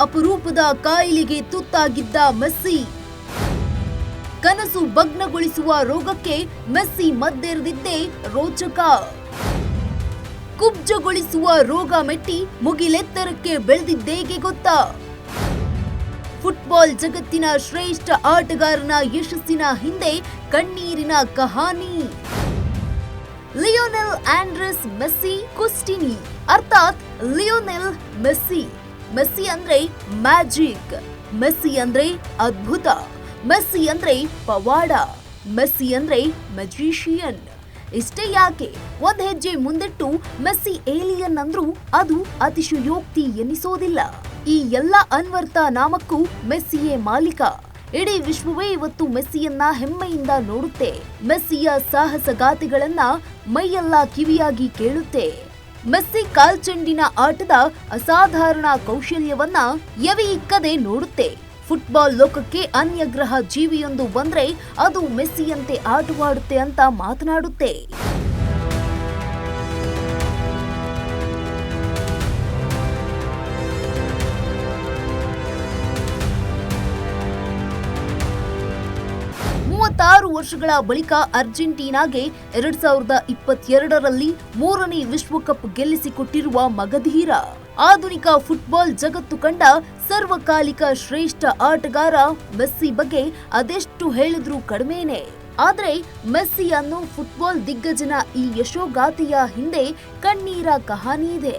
ಅಪರೂಪದ ಕಾಯಿಲೆಗೆ ತುತ್ತಾಗಿದ್ದ ಮೆಸ್ಸಿ. ಕನಸು ಭಗ್ನಗೊಳಿಸುವ ರೋಗಕ್ಕೆ ಮೆಸ್ಸಿ ಮದ್ದೆರೆದಿದ್ದೇ ರೋಚಕ. ಕುಬ್ಜಗೊಳಿಸುವ ರೋಗ ಮೆಟ್ಟಿ ಮುಗಿಲೆತ್ತರಕ್ಕೆ ಬೆಳೆದಿದ್ದೇಗೆ ಗೊತ್ತಾ? ಫುಟ್ಬಾಲ್ ಜಗತ್ತಿನ ಶ್ರೇಷ್ಠ ಆಟಗಾರನ ಯಶಸ್ಸಿನ ಹಿಂದೆ ಕಣ್ಣೀರಿನ ಕಹಾನಿ. ಲಿಯೋನೆಲ್ ಆಂಡ್ರೆಸ್ ಮೆಸ್ಸಿ ಕುಸ್ಟಿನಿ, ಅರ್ಥಾತ್ ಲಿಯೋನೆಲ್ ಮೆಸ್ಸಿ. ಮೆಸ್ಸಿ ಅಂದ್ರೆ ಮ್ಯಾಜಿಕ್, ಮೆಸ್ಸಿ ಅಂದ್ರೆ ಅದ್ಭುತ, ಮೆಸ್ಸಿ ಅಂದ್ರೆ ಪವಾಡ, ಮೆಸ್ಸಿ ಅಂದ್ರೆ ಮ್ಯಾಜಿಷಿಯನ್. ಇಷ್ಟೇ ಯಾಕೆ, ಒಂದ್ ಹೆಜ್ಜೆ ಮುಂದಿಟ್ಟು ಮೆಸ್ಸಿ ಏಲಿಯನ್ ಅಂದ್ರೂ ಅದು ಅತಿಶಯೋಕ್ತಿ ಎನ್ನಿಸೋದಿಲ್ಲ. ಈ ಎಲ್ಲ ಅನ್ವರ್ಥ ನಾಮಕ್ಕೂ ಮೆಸ್ಸಿಯೇ ಮಾಲೀಕ. ಇಡೀ ವಿಶ್ವವೇ ಇವತ್ತು ಮೆಸ್ಸಿಯನ್ನ ಹೆಮ್ಮೆಯಿಂದ ನೋಡುತ್ತೆ. ಮೆಸ್ಸಿಯ ಸಾಹಸಗಾಥೆಗಳನ್ನ ಮೈಯೆಲ್ಲ ಕಿವಿಯಾಗಿ ಕೇಳುತ್ತೆ. ಮೆಸ್ಸಿ ಕಾಲ್ಚೆಂಡಿನ ಆಟದ ಅಸಾಧಾರಣ ಕೌಶಲ್ಯವನ್ನ ಎವಿ ಇಕ್ಕದೆ ನೋಡುತ್ತೆ. ಫುಟ್ಬಾಲ್ ಲೋಕಕ್ಕೆ ಅನ್ಯಗ್ರಹ ಜೀವಿಯೊಂದು ಬಂದ್ರೆ ಅದು ಮೆಸ್ಸಿಯಂತೆ ಆಟವಾಡುತ್ತೆ ಅಂತ ಮಾತನಾಡುತ್ತೆ. ವರ್ಷಗಳ ಬಳಿಕ ಅರ್ಜೆಂಟೀನಾಗೆ 2022ರಲ್ಲಿ 3ನೇ ವಿಶ್ವಕಪ್ ಗೆಲ್ಲಿಸಿಕೊಟ್ಟಿರುವ ಮಗಧೀರ. ಆಧುನಿಕ ಫುಟ್ಬಾಲ್ ಜಗತ್ತು ಕಂಡ ಸರ್ವಕಾಲಿಕ ಶ್ರೇಷ್ಠ ಆಟಗಾರ ಮೆಸ್ಸಿ ಬಗ್ಗೆ ಅದೆಷ್ಟು ಹೇಳಿದ್ರೂ ಕಡಿಮೆನೆ. ಆದ್ರೆ ಮೆಸ್ಸಿ ಅನ್ನೋ ಫುಟ್ಬಾಲ್ ದಿಗ್ಗಜನ ಈ ಯಶೋಗಾಥೆಯ ಹಿಂದೆ ಕಣ್ಣೀರ ಕಹಾನಿ ಇದೆ.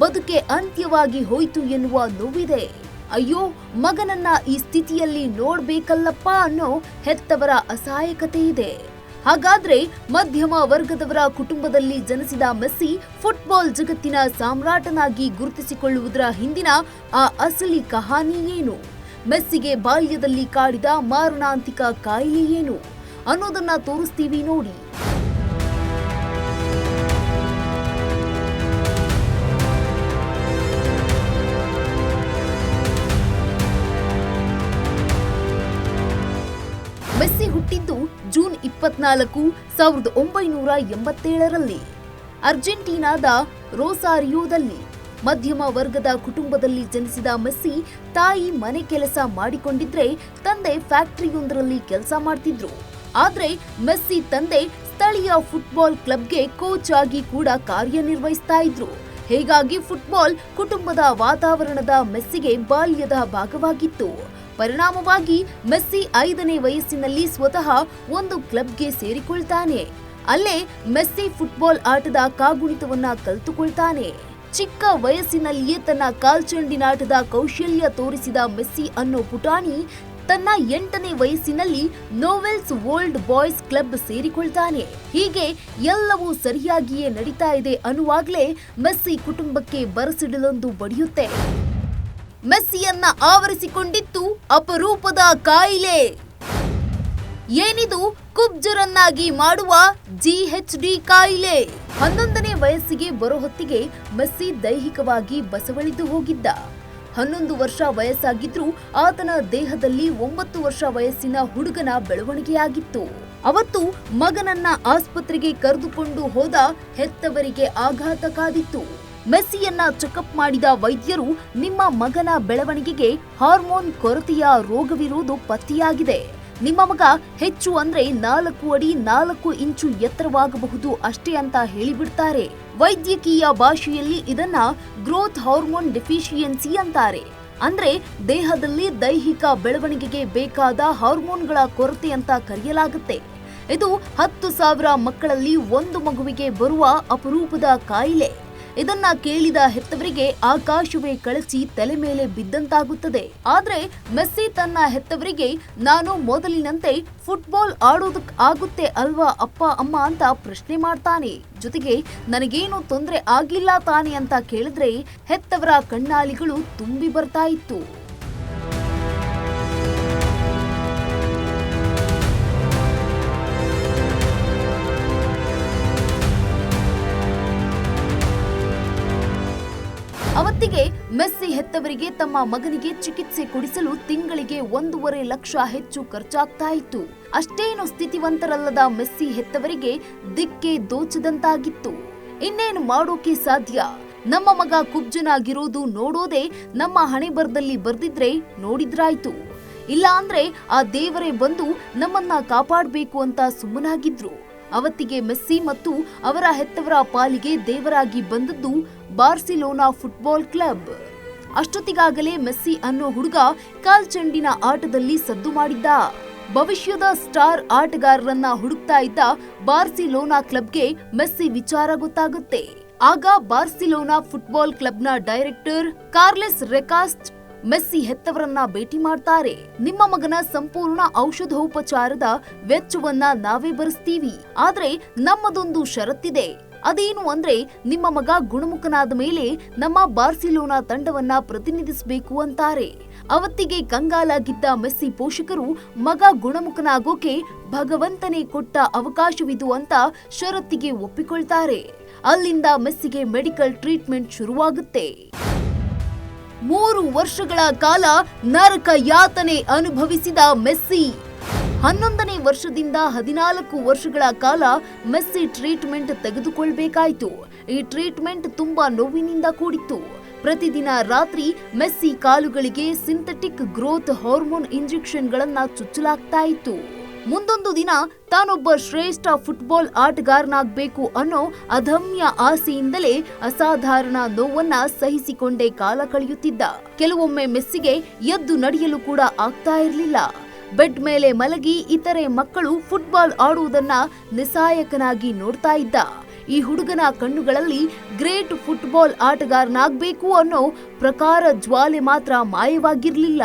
ಬದುಕೆ ಅಂತ್ಯವಾಗಿ ಹೋಯ್ತು ಎನ್ನುವ ನೋವಿದೆ. ಅಯ್ಯೋ, ಮಗನನ್ನ ಈ ಸ್ಥಿತಿಯಲ್ಲಿ ನೋಡ್ಬೇಕಲ್ಲಪ್ಪ ಅನ್ನೋ ಹೆತ್ತವರ ಅಸಹಾಯಕತೆ ಇದೆ. ಹಾಗಾದ್ರೆ ಮಧ್ಯಮ ವರ್ಗದವರ ಕುಟುಂಬದಲ್ಲಿ ಜನಿಸಿದ ಮೆಸ್ಸಿ ಫುಟ್ಬಾಲ್ ಜಗತ್ತಿನ ಸಾಮ್ರಾಟನಾಗಿ ಗುರುತಿಸಿಕೊಳ್ಳುವುದರ ಹಿಂದಿನ ಆ ಅಸಲಿ ಕಹಾನಿ ಏನು? ಮೆಸ್ಸಿಗೆ ಬಾಲ್ಯದಲ್ಲಿ ಕಾಡಿದ ಮಾರಣಾಂತಿಕ ಕಾಯಿಲೆ ಏನು ಅನ್ನೋದನ್ನ ತೋರಿಸ್ತೀವಿ ನೋಡಿ. ಮೆಸ್ಸಿ ಹುಟ್ಟಿದ್ದು ಜೂನ್ 24, 1987ರಲ್ಲಿ ಅರ್ಜೆಂಟೀನಾದ ರೋಸಾರಿಯೋದಲ್ಲಿ. ಮಧ್ಯಮ ವರ್ಗದ ಕುಟುಂಬದಲ್ಲಿ ಜನಿಸಿದ ಮೆಸ್ಸಿ ತಾಯಿ ಮನೆ ಕೆಲಸ ಮಾಡಿಕೊಂಡಿದ್ರೆ, ತಂದೆ ಫ್ಯಾಕ್ಟರಿಯೊಂದರಲ್ಲಿ ಕೆಲಸ ಮಾಡ್ತಿದ್ರು. ಆದ್ರೆ ಮೆಸ್ಸಿ ತಂದೆ ಸ್ಥಳೀಯ ಫುಟ್ಬಾಲ್ ಕ್ಲಬ್ಗೆ ಕೋಚ್ ಆಗಿ ಕೂಡ ಕಾರ್ಯನಿರ್ವಹಿಸ್ತಾ ಇದ್ರು. ಹೀಗಾಗಿ ಫುಟ್ಬಾಲ್ ಕುಟುಂಬದ ವಾತಾವರಣದ ಮೆಸ್ಸಿಗೆ ಬಾಲ್ಯದ ಭಾಗವಾಗಿತ್ತು. ಪರಿಣಾಮವಾಗಿ ಮೆಸ್ಸಿ 5ನೇ ವಯಸ್ಸಿನಲ್ಲಿ ಸ್ವತಃ ಒಂದು ಕ್ಲಬ್ಗೆ ಸೇರಿಕೊಳ್ತಾನೆ. ಅಲ್ಲೇ ಮೆಸ್ಸಿ ಫುಟ್ಬಾಲ್ ಆಟದ ಕಾಗುಣಿತವನ್ನ ಕಲಿತುಕೊಳ್ತಾನೆ. ಚಿಕ್ಕ ವಯಸ್ಸಿನಲ್ಲಿಯೇ ತನ್ನ ಕಾಲ್ಚೆಂಡಿನಾಟದ ಕೌಶಲ್ಯ ತೋರಿಸಿದ ಮೆಸ್ಸಿ ಅನ್ನೋ ಪುಟಾಣಿ ತನ್ನ 8ನೇ ವಯಸ್ಸಿನಲ್ಲಿ ನೋವೆಲ್ಸ್ ಓಲ್ಡ್ ಬಾಯ್ಸ್ ಕ್ಲಬ್ ಸೇರಿಕೊಳ್ತಾನೆ. ಹೀಗೆ ಎಲ್ಲವೂ ಸರಿಯಾಗಿಯೇ ನಡೀತಾ ಇದೆ ಅನ್ನುವಾಗ್ಲೇ ಮೆಸ್ಸಿ ಕುಟುಂಬಕ್ಕೆ ಬರಸಿಡಲೊಂದು ಬಡಿಯುತ್ತೆ. ಮೆಸ್ಸಿಯನ್ನ ಆವರಿಸಿಕೊಂಡಿತ್ತು ಅಪರೂಪದ ಕಾಯಿಲೆ. ಏನಿದು? ಕುಬ್ಜರನ್ನಾಗಿ ಮಾಡುವ GHD ಕಾಯಿಲೆ. 11ನೇ ವಯಸ್ಸಿಗೆ ಬರೋ ಹೊತ್ತಿಗೆ ಮೆಸ್ಸಿ ದೈಹಿಕವಾಗಿ ಬಸವಳಿದು ಹೋಗಿದ್ದ. 11 ವರ್ಷ ವಯಸ್ಸಾಗಿದ್ರೂ ಆತನ ದೇಹದಲ್ಲಿ 9 ವರ್ಷ ವಯಸ್ಸಿನ ಹುಡುಗನ ಬೆಳವಣಿಗೆಯಾಗಿತ್ತು. ಅವತ್ತು ಮಗನನ್ನ ಆಸ್ಪತ್ರೆಗೆ ಕರೆದುಕೊಂಡು ಹೋದ ಹೆತ್ತವರಿಗೆ ಆಘಾತ ಕಾದಿತ್ತು. ಮೆಸ್ಸಿಯನ್ನ ಚೆಕಪ್ ಮಾಡಿದ ವೈದ್ಯರು, ನಿಮ್ಮ ಮಗನ ಬೆಳವಣಿಗೆಗೆ ಹಾರ್ಮೋನ್ ಕೊರತೆಯ ರೋಗವಿರುವುದು ಪತ್ತೆಯಾಗಿದೆ. ನಿಮ್ಮ ಮಗ ಹೆಚ್ಚು ಅಂದ್ರೆ 4 ಅಡಿ 4 ಇಂಚು ಎತ್ತರವಾಗಬಹುದು ಅಷ್ಟೇ ಅಂತ ಹೇಳಿಬಿಡ್ತಾರೆ. ವೈದ್ಯಕೀಯ ಭಾಷೆಯಲ್ಲಿ ಇದನ್ನ ಗ್ರೋತ್ ಹಾರ್ಮೋನ್ ಡೆಫಿಷಿಯನ್ಸಿ ಅಂತಾರೆ. ಅಂದ್ರೆ ದೇಹದಲ್ಲಿ ದೈಹಿಕ ಬೆಳವಣಿಗೆಗೆ ಬೇಕಾದ ಹಾರ್ಮೋನ್ಗಳ ಕೊರತೆ ಅಂತ ಕರೆಯಲಾಗುತ್ತೆ. ಇದು 10,000 ಮಕ್ಕಳಲ್ಲಿ ಒಂದು ಮಗುವಿಗೆ ಬರುವ ಅಪರೂಪದ ಕಾಯಿಲೆ. ಇದನ್ನ ಕೇಳಿದ ಹೆತ್ತವರಿಗೆ ಆಕಾಶವೇ ಕಳಚಿ ತಲೆ ಮೇಲೆ ಬಿದ್ದಂತಾಗುತ್ತದೆ. ಆದ್ರೆ ಮೆಸ್ಸಿ ತನ್ನ ಹೆತ್ತವರಿಗೆ, ನಾನು ಮೊದಲಿನಂತೆ ಫುಟ್ಬಾಲ್ ಆಡೋದಕ್ಕೆ ಆಗುತ್ತೆ ಅಲ್ವಾ ಅಪ್ಪ ಅಮ್ಮ ಅಂತ ಪ್ರಶ್ನೆ ಮಾಡ್ತಾನೆ. ಜೊತೆಗೆ ನನಗೇನು ತೊಂದರೆ ಆಗಿಲ್ಲ ತಾನೆ ಅಂತ ಕೇಳಿದ್ರೆ ಹೆತ್ತವರ ಕಣ್ಣಾಲಿಗಳು ತುಂಬಿ ಬರ್ತಾ ಇತ್ತು. ಅವತ್ತಿಗೆ ಮೆಸ್ಸಿ ಹೆತ್ತವರಿಗೆ ತಮ್ಮ ಮಗನಿಗೆ ಚಿಕಿತ್ಸೆ ಕೊಡಿಸಲು ತಿಂಗಳಿಗೆ 1.5 ಲಕ್ಷ ಹೆಚ್ಚು ಖರ್ಚಾಗ್ತಾ ಇತ್ತು. ಅಷ್ಟೇನು ಸ್ಥಿತಿವಂತರಲ್ಲದ ಮೆಸ್ಸಿ ಹೆತ್ತವರಿಗೆ ದಿಕ್ಕೆ ದೋಚದಂತಾಗಿತ್ತು. ಇನ್ನೇನು ಮಾಡೋಕೆ ಸಾಧ್ಯ? ನಮ್ಮ ಮಗ ಕುಬ್ಜನಾಗಿರೋದು ನೋಡೋದೇ ನಮ್ಮ ಹಣೆ ಬರದಲ್ಲಿ ಬರ್ದಿದ್ರೆ ನೋಡಿದ್ರಾಯ್ತು, ಇಲ್ಲ ಅಂದ್ರೆ ಆ ದೇವರೇ ಬಂದು ನಮ್ಮನ್ನ ಕಾಪಾಡಬೇಕು ಅಂತ ಸುಮ್ಮನಾಗಿದ್ರು. ಅವತ್ತಿಗೆ ಮೆಸ್ಸಿ ಮತ್ತು ಅವರ ಹೆತ್ತವರ ಪಾಲಿಗೆ ದೇವರಾಗಿ ಬಂದದ್ದು ಬಾರ್ಸಿಲೋನಾ ಫುಟ್ಬಾಲ್ ಕ್ಲಬ್. ಅಷ್ಟೊತ್ತಿಗಾಗಲೇ ಮೆಸ್ಸಿ ಅನ್ನೋ ಹುಡುಗ ಕಾಲ್ಚೆಂಡಿನ ಆಟದಲ್ಲಿ ಸದ್ದು ಮಾಡಿದ್ದ. ಭವಿಷ್ಯದ ಸ್ಟಾರ್ ಆಟಗಾರರನ್ನ ಹುಡುಕ್ತಾ ಇದ್ದ ಬಾರ್ಸಿಲೋನಾ ಕ್ಲಬ್ಗೆ ಮೆಸ್ಸಿ ವಿಚಾರ ಗೊತ್ತಾಗುತ್ತೆ. ಆಗ ಬಾರ್ಸಿಲೋನಾ ಫುಟ್ಬಾಲ್ ಕ್ಲಬ್ನ ಡೈರೆಕ್ಟರ್ ಕಾರ್ಲೆಸ್ ರೆಕಾಸ್ಟ್ ಮೆಸ್ಸಿ ಹೆತ್ತವರನ್ನ ಭೇಟಿ ಮಾಡ್ತಾರೆ. ನಿಮ್ಮ ಮಗನ ಸಂಪೂರ್ಣ ಔಷಧೋಪಚಾರದ ವೆಚ್ಚವನ್ನ ನಾವೇ ಭರಿಸ್ತೀವಿ, ಆದ್ರೆ ನಮ್ಮದೊಂದು ಷರತ್ತಿದೆ. ಅದೇನು ಅಂದ್ರೆ ನಿಮ್ಮ ಮಗ ಗುಣಮುಖನಾದ ಮೇಲೆ ನಮ್ಮ ಬಾರ್ಸಿಲೋನಾ ತಂಡವನ್ನ ಪ್ರತಿನಿಧಿಸಬೇಕು ಅಂತಾರೆ. ಅವತ್ತಿಗೆ ಕಂಗಾಲಾಗಿದ್ದ ಮೆಸ್ಸಿ ಪೋಷಕರು ಮಗ ಗುಣಮುಖನಾಗೋಕೆ ಭಗವಂತನೇ ಕೊಟ್ಟ ಅವಕಾಶವಿದು ಅಂತ ಷರತ್ತಿಗೆ ಒಪ್ಪಿಕೊಳ್ತಾರೆ. ಅಲ್ಲಿಂದ ಮೆಸ್ಸಿಗೆ ಮೆಡಿಕಲ್ ಟ್ರೀಟ್ಮೆಂಟ್ ಶುರುವಾಗುತ್ತೆ. 3 ವರ್ಷಗಳ ಕಾಲ ನರಕ ಯಾತನೆ ಅನುಭವಿಸಿದ ಮೆಸ್ಸಿ 11ನೇ ವರ್ಷದಿಂದ 14 ವರ್ಷಗಳ ಕಾಲ ಮೆಸ್ಸಿ ಟ್ರೀಟ್ಮೆಂಟ್ ತೆಗೆದುಕೊಳ್ಬೇಕಾಯ್ತು. ಈ ಟ್ರೀಟ್ಮೆಂಟ್ ತುಂಬಾ ನೋವಿನಿಂದ ಕೂಡಿತ್ತು. ಪ್ರತಿದಿನ ರಾತ್ರಿ ಮೆಸ್ಸಿ ಕಾಲುಗಳಿಗೆ ಸಿಂಥೆಟಿಕ್ ಗ್ರೋತ್ ಹಾರ್ಮೋನ್ ಇಂಜೆಕ್ಷನ್ಗಳನ್ನ ಚುಚ್ಚಲಾಗ್ತಾ ಇತ್ತು. ಮುಂದೊಂದು ದಿನ ತಾನೊಬ್ಬ ಶ್ರೇಷ್ಠ ಫುಟ್ಬಾಲ್ ಆಟಗಾರನಾಗಬೇಕು ಅನ್ನೋ ಅದಮ್ಯ ಆಸೆಯಿಂದಲೇ ಅಸಾಧಾರಣ ನೋವನ್ನ ಸಹಿಸಿಕೊಂಡೇ ಕಾಲ ಕಳೆಯುತ್ತಿದ್ದ. ಕೆಲವೊಮ್ಮೆ ಮೆಸ್ಸಿಗೆ ಎದ್ದು ನಡೆಯಲು ಕೂಡ ಆಗ್ತಾ ಇರಲಿಲ್ಲ. ಬೆಡ್ ಮೇಲೆ ಮಲಗಿ ಇತರೆ ಮಕ್ಕಳು ಫುಟ್ಬಾಲ್ ಆಡುವುದನ್ನ ನಿಸ್ಸಹಾಯಕನಾಗಿ ನೋಡ್ತಾ ಇದ್ದ. ಈ ಹುಡುಗನ ಕಣ್ಣುಗಳಲ್ಲಿ ಗ್ರೇಟ್ ಫುಟ್ಬಾಲ್ ಆಟಗಾರನಾಗಬೇಕು ಅನ್ನೋ ಪ್ರಕಾರ ಜ್ವಾಲೆ ಮಾತ್ರ ಮಾಯವಾಗಿರ್ಲಿಲ್ಲ.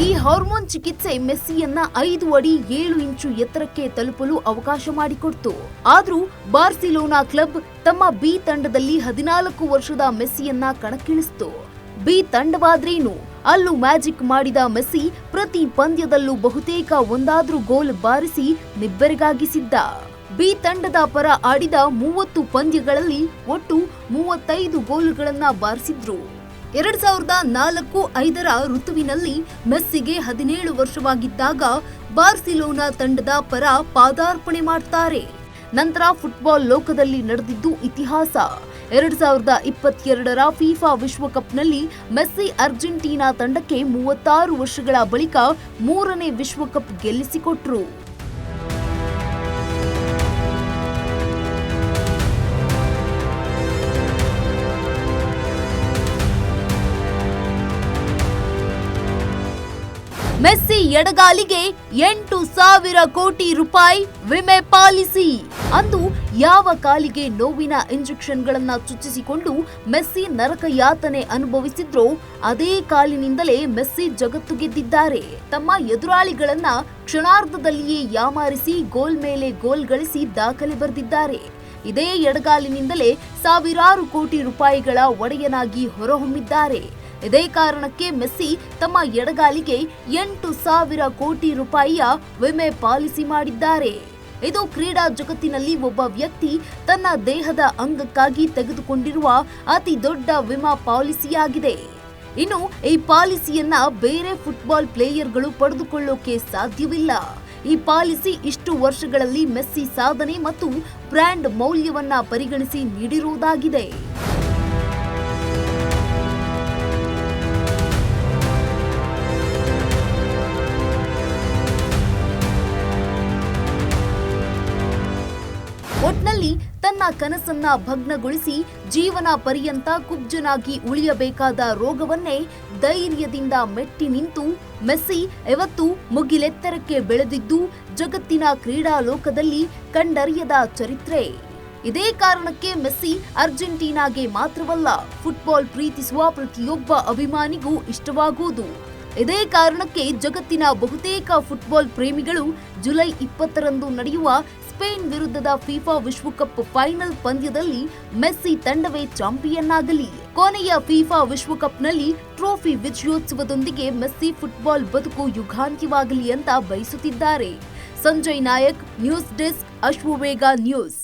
ಈ ಹಾರ್ಮೋನ್ ಚಿಕಿತ್ಸೆ ಮೆಸ್ಸಿಯನ್ನ 5 ಅಡಿ 7 ಇಂಚು ಎತ್ತರಕ್ಕೆ ತಲುಪಲು ಅವಕಾಶ ಮಾಡಿಕೊಡ್ತು. ಆದ್ರೂ ಬಾರ್ಸಿಲೋನಾ ಕ್ಲಬ್ ತಮ್ಮ ಬಿ ತಂಡದಲ್ಲಿ 14 ವರ್ಷದ ಮೆಸ್ಸಿಯನ್ನ ಕಣಕ್ಕಿಳಿಸಿತು. ಬಿ ತಂಡವಾದ್ರೇನು, ಅಲ್ಲೂ ಮ್ಯಾಜಿಕ್ ಮಾಡಿದ ಮೆಸ್ಸಿ ಪ್ರತಿ ಪಂದ್ಯದಲ್ಲೂ ಬಹುತೇಕ ಒಂದಾದ್ರೂ ಗೋಲ್ ಬಾರಿಸಿ ನಿಬ್ಬೆರಗಾಗಿಸಿದ್ದ. ಬಿ ತಂಡದ ಪರ ಆಡಿದ 30 ಪಂದ್ಯಗಳಲ್ಲಿ ಒಟ್ಟು 35 ಗೋಲುಗಳನ್ನ ಬಾರಿಸಿದ್ರು. 2004-05 ಋತುವಿನಲ್ಲಿ ಮೆಸ್ಸಿಗೆ 17 ವರ್ಷವಾಗಿದ್ದಾಗ ಬಾರ್ಸಿಲೋನಾ ತಂಡದ ಪರ ಪಾದಾರ್ಪಣೆ ಮಾಡ್ತಾರೆ. ನಂತರ ಫುಟ್ಬಾಲ್ ಲೋಕದಲ್ಲಿ ನಡೆದಿದ್ದು ಇತಿಹಾಸ. 2022ರ ಫಿಫಾ ವಿಶ್ವಕಪ್ನಲ್ಲಿ ಮೆಸ್ಸಿ ಅರ್ಜೆಂಟೀನಾ ತಂಡಕ್ಕೆ 36 ವರ್ಷಗಳ ಬಳಿಕ 3ನೇ ವಿಶ್ವಕಪ್ ಗೆಲ್ಲಿಸಿಕೊಟ್ರು. ಮೆಸ್ಸಿ ಎಡಗಾಲಿಗೆ 8,000 ಕೋಟಿ ರೂಪಾಯಿ ವಿಮೆ ಪಾಲಿಸಿ. ಅಂದು ಯಾವ ಕಾಲಿಗೆ ನೋವಿನ ಇಂಜೆಕ್ಷನ್ಗಳನ್ನ ಚುಚ್ಚಿಸಿಕೊಂಡು ಮೆಸ್ಸಿ ನರಕ ಯಾತನೆ ಅನುಭವಿಸಿದ್ರೋ ಅದೇ ಕಾಲಿನಿಂದಲೇ ಮೆಸ್ಸಿ ಜಗತ್ತು ಗೆದ್ದಿದ್ದಾರೆ. ತಮ್ಮ ಎದುರಾಳಿಗಳನ್ನ ಕ್ಷಣಾರ್ಧದಲ್ಲಿಯೇ ಯಾಮಾರಿಸಿ ಗೋಲ್ ಮೇಲೆ ಗೋಲ್ ಗಳಿಸಿ ದಾಖಲೆ ಬರೆದಿದ್ದಾರೆ. ಇದೇ ಎಡಗಾಲಿನಿಂದಲೇ ಸಾವಿರಾರು ಕೋಟಿ ರೂಪಾಯಿಗಳ ಒಡೆಯನಾಗಿ ಹೊರಹೊಮ್ಮಿದ್ದಾರೆ. ಇದೇ ಕಾರಣಕ್ಕೆ ಮೆಸ್ಸಿ ತಮ್ಮ ಎಡಗಾಲಿಗೆ 8,000 ಕೋಟಿ ರೂಪಾಯಿಯ ವಿಮೆ ಪಾಲಿಸಿ ಮಾಡಿದ್ದಾರೆ. ಇದು ಕ್ರೀಡಾ ಜಗತ್ತಿನಲ್ಲಿ ಒಬ್ಬ ವ್ಯಕ್ತಿ ತನ್ನ ದೇಹದ ಅಂಗಕ್ಕಾಗಿ ತೆಗೆದುಕೊಂಡಿರುವ ಅತಿ ದೊಡ್ಡ ವಿಮಾ ಪಾಲಿಸಿಯಾಗಿದೆ. ಇನ್ನು ಈ ಪಾಲಿಸಿಯನ್ನ ಬೇರೆ ಫುಟ್ಬಾಲ್ ಪ್ಲೇಯರ್ಗಳು ಪಡೆದುಕೊಳ್ಳೋಕೆ ಸಾಧ್ಯವಿಲ್ಲ. ಈ ಪಾಲಿಸಿ ಇಷ್ಟು ವರ್ಷಗಳಲ್ಲಿ ಮೆಸ್ಸಿ ಸಾಧನೆ ಮತ್ತು ಬ್ರ್ಯಾಂಡ್ ಮೌಲ್ಯವನ್ನ ಪರಿಗಣಿಸಿ ನೀಡಿರುವುದಾಗಿದೆ. ಒಟ್ನಲ್ಲಿ ತನ್ನ ಕನಸನ್ನ ಭಗ್ನಗೊಳಿಸಿ ಜೀವನ ಪರ್ಯಂತ ಕುಬ್ಜನಾಗಿ ಉಳಿಯಬೇಕಾದ ರೋಗವನ್ನೇ ಧೈರ್ಯದಿಂದ ಮೆಟ್ಟಿ ನಿಂತು ಮೆಸ್ಸಿ ಇವತ್ತು ಮುಗಿಲೆತ್ತರಕ್ಕೆ ಬೆಳೆದಿದ್ದು ಜಗತ್ತಿನ ಕ್ರೀಡಾ ಲೋಕದಲ್ಲಿ ಕಂಡರಿಯದ ಚರಿತ್ರೆ. ಇದೇ ಕಾರಣಕ್ಕೆ ಮೆಸ್ಸಿ ಅರ್ಜೆಂಟೀನಾಗೆ ಮಾತ್ರವಲ್ಲ, ಫುಟ್ಬಾಲ್ ಪ್ರೀತಿಸುವ ಪ್ರತಿಯೊಬ್ಬ ಅಭಿಮಾನಿಗೂ ಇಷ್ಟವಾಗುವುದು. ಇದೇ ಕಾರಣಕ್ಕೆ ಜಗತ್ತಿನ ಬಹುತೇಕ ಫುಟ್ಬಾಲ್ ಪ್ರೇಮಿಗಳು ಜುಲೈ 20ರಂದು ನಡೆಯುವ ಸ್ಪೇನ್ ವಿರುದ್ಧದ ಫಿಫಾ ವಿಶ್ವಕಪ್ ಫೈನಲ್ ಪಂದ್ಯದಲ್ಲಿ ಮೆಸ್ಸಿ ತಂಡವೇ ಚಾಂಪಿಯನ್ ಆಗಲಿ, ಕೊನೆಯ ಫಿಫಾ ವಿಶ್ವಕಪ್ನಲ್ಲಿ ಟ್ರೋಫಿ ವಿಜಯೋತ್ಸವದೊಂದಿಗೆ ಮೆಸ್ಸಿ ಫುಟ್ಬಾಲ್ ಬದುಕು ಯುಗಾಂತ್ಯವಾಗಲಿ ಅಂತ ಬಯಸುತ್ತಿದ್ದಾರೆ. Sanjay Nayak, news desk, Ashwavega news.